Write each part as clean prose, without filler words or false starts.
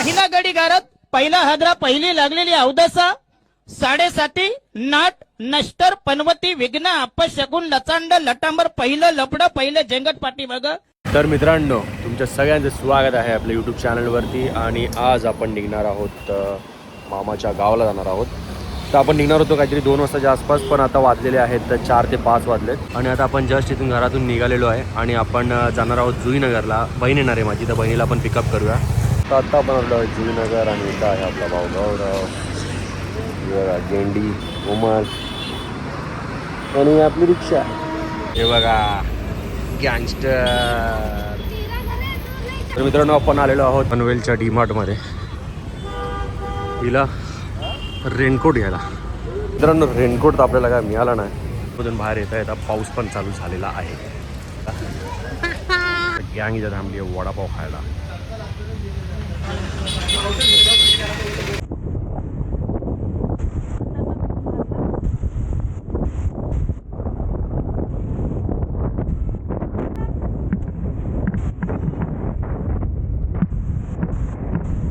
पहिला गडी गारत पहिला हादरा पहिली लागलेली अवदसा 7.5 नाट नष्टर पनवती विघ्न अपशगुन लचांड लटांबर पहिलं लपड पहिलं जेंगट पाठी बघ. तर मित्रांनो, तुमच्या सगळ्यांचं स्वागत आहे आपल्या यूट्यूब चॅनलवरती. आणि आज आपण निघणार आहोत मामाच्या गावाला जाणार आहोत. तर आपण निघणार होतो काहीतरी 2 वाजताच्या आसपास, पण आता वाजलेले आहेत 4 ते 5 वाजलेत. आणि आता आपण जस्ट इथून घरातून निघालेलो आहे आणि आपण जाणार आहोत जुईनगरला. बहीण येणार आहे माझी, तर बहिणीला आपण पिकअप करूया. तर आत्ता आपण आलो आहे जुईनगर आणि इथं आहे आपला भाऊ गौरव, गेंडी, उमर आणि आपली रिक्षा. हे बघा गँगस्टर. तर मित्रांनो, आपण आलेलो आहोत पनवेलच्या डीमार्टमध्ये हिला रेनकोट घ्यायला. मित्रांनो, रेनकोट तर आपल्याला काय मिळाला नाही. तिथून बाहेर येता येता पाऊस पण चालू झालेला आहे. गँग इथं थांबली आहे वडापाव खायला.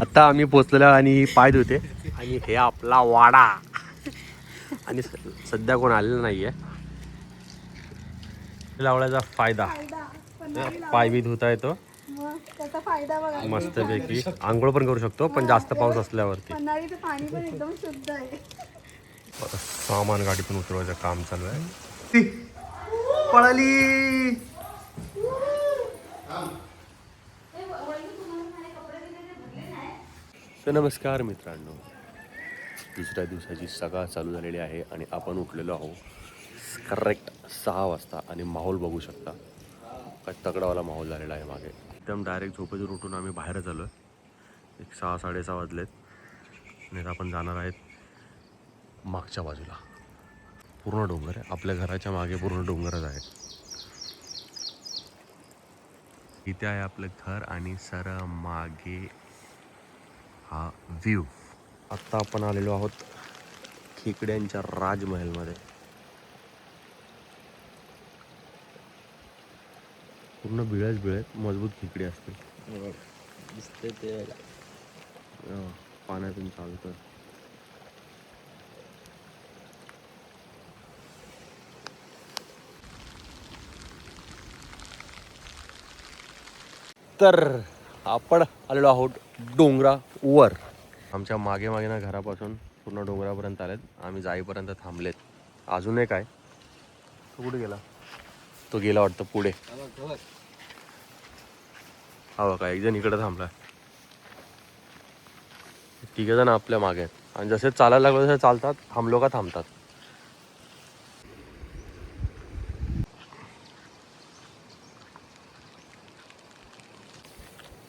आता आम्ही पोचलेलो आणि पाय धुते आणि हे आपला वाडा. आणि सध्या कोण आलेलं नाहीये. लावण्याचा फायदा पाय बी धुता येतो मस्तपैकी. आंघोळ पण करू शकतो, पण जास्त पाऊस असल्यावरती. सामान गाडीतून उतरवायचं काम चालू आहे. पळाली. तर नमस्कार मित्रांनो, दुसऱ्या दिवसाची सकाळ चालू झालेली आहे आणि आपण उठलेलो आहोत करेक्ट 6 वाजता. आणि माहोल बघू शकता, काय तगडावाला माहोल झालेला आहे मागे. एकदम डायरेक्ट झोपेतून उठून आम्ही बाहेरच आलो आहे. 6-6:30 वाजलेत आणि आपण जाणार आहेत मागच्या बाजूला. पूर्ण डोंगर आहे आपल्या घराच्या मागे, पूर्ण डोंगरच आहे. इथे आहे आपलं घर आणि सर मागे हा व्ह्यू. आत्ता आपण आलेलो आहोत खेकड्यांच्या राजमहलमध्ये. पूर्ण बिळत मजबूत खेकडे असते. दिसते ते पाण्यातून चालतं. तर आपण आलेलो आहोत डोंगरावर. आमच्या मागे मागे ना घरापासून पूर्ण डोंगरापर्यंत आलेत. आम्ही जाईपर्यंत थांबलेत. अजून एक आहे, तो कुठे गेला? तो गेला वाटतं पुढे. हा बघा, एक जण इकडे थांबला. 3 जण आपल्या मागे आहेत आणि जसे चालायला लागलो तसे चालतात, थांबलो का थांबतात.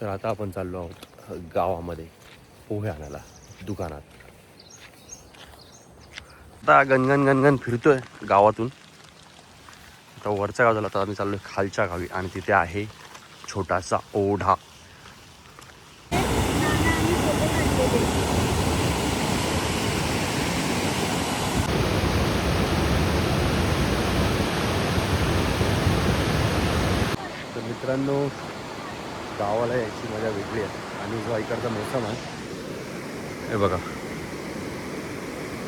तर आता आपण चाललो आहोत गावामध्ये पोहे आणायला दुकानात. आता गणगण फिरतोय गावातून. आता वरच्या गाव झाला, आता आम्ही चाललोय खालच्या गावी आणि तिथे आहे छोटासा ओढा. तर मित्रांनो, गावाला यायची मजा वेगळी आहे. आणि जो इकडचा मोसम आहे, हे बघा,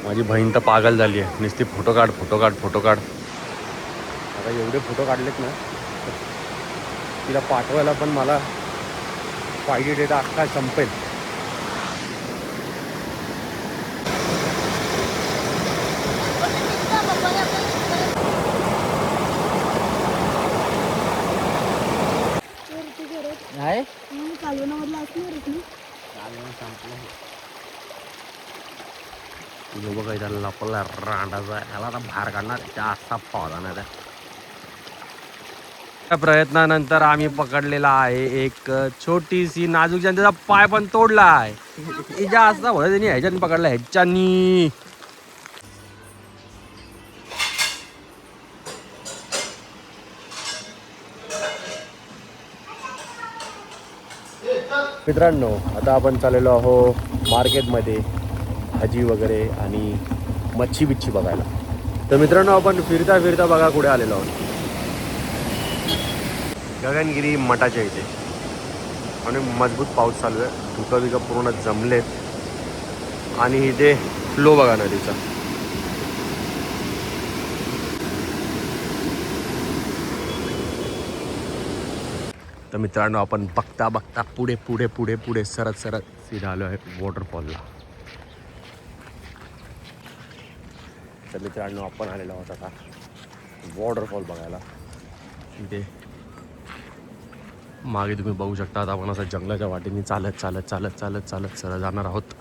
माझी बहीण तर पागल झाली आहे. नुसती फोटो काढ. आता एवढे फोटो काढलेत ना, तिला पाठवायला पण मला पाहिजे डेटा अख्खा संपेल. बघा, त्याला लपला रांडाचा, ह्याला आता बाहेर काढणार. जास्त पॉला नाही. त्या प्रयत्नानंतर आम्ही पकडलेला आहे एक छोटीशी नाजूक जनतेचा पाय पण तोडला आहे. हिच्या असा होता त्यांनी ह्याच्यानी पकडला, ह्याच्यानी. मित्रांनो, आता आपण चाललेलो आहो मार्केटमध्ये भाजी वगैरे आणि मच्छी बिच्छी बघायला. तर मित्रांनो, आपण फिरता फिरता बघा कुठे आलेलो आहोत. गगनगिरी मठाच्या इथे. आणि मजबूत पाऊस चालू आहे. धुकं बिकं पूर्ण जमलेत आणि इथे फ्लो बघा नदीचा. तर मित्रांनो आपण बघता बघता पुढे पुढे पुढे पुढे सरत सरत सीधा आलो आहे वॉटरफॉलला. तर मित्रांनो आपण आलेलो आहोत आता वॉटरफॉल बघायला. इथे मागे तुम्ही बघू शकता. आता आपण असं जंगलाच्या वाटेने चालत चालत चालत चालत चालत सरळ जाणार आहोत